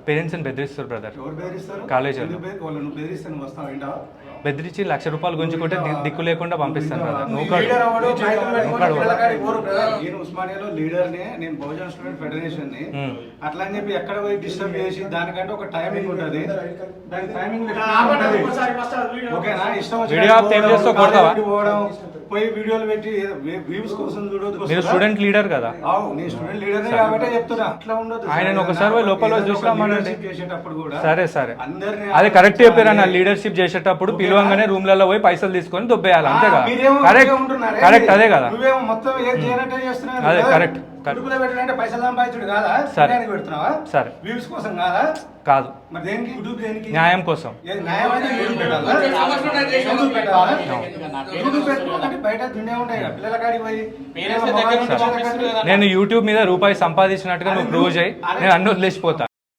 Parents ని బెదిరిస్తారు brother. ఎవరు బెదిరిస్తారు? College వాళ్ళు నువ్వు బెదిరిస్తే నువ్వు వస్తావు ఏంటా? బెదిరించి ₹1,00,000 గుంజుకుంటే దిక్కు లేకుండా పంపిస్తాను బ్రదర్. లీడర్ ఎవడు? నేను ఉస్మానియాలో లీడర్ని, నేను బహుజన్ స్టూడెంట్ ఫెడరేషన్ ని. అట్లా అని చెప్పి ఎక్కడ పోయి డిస్టర్బ్ చేసి దానికంటే ఒక టైమింగ్ ఉంటది. దాని టైమింగ్ ఓకేనా? ఇష్టం పోయి వీడియోలు పెట్టి వ్యూస్ కోసం చూడొద్దు. మీరు స్టూడెంట్ లీడర్ కదా? నేను స్టూడెంట్ లీడర్ కాబట్టి చెప్తున్నా. అట్లా ఉండదు. ఆయన ఒకసారి పోయి లోపల చూసినామనండి. చేసేటప్పుడు కూడా సరే అదే కరెక్ట్ చెప్పారు. లీడర్షిప్ చేసేటప్పుడు పిలవంగానే రూమ్లలో పోయి పైసలు తీసుకొని దొబ్బేయాలి, అంతే కదా? కరెక్ట్ అదే కదా? మొత్తం ఏం చేయనట్టే చేస్తున్నావు. అదే కరెక్ట్. పైసలు సంపాదించుడు కాదా? పెడుతున్నావా? సరే వ్యూస్ కోసం కాదా? కాదు, మరి దేనికి? యూట్యూబ్ దేనికి? న్యాయం కోసం. బయట దున్నే ఉంటాయి పిల్లల కాడికి పోయి. నేను యూట్యూబ్ మీద రూపాయి సంపాదించినట్టుగా నువ్వు ప్రూవ్ చేయి, నేను అన్ని వదిలేసిపోతా.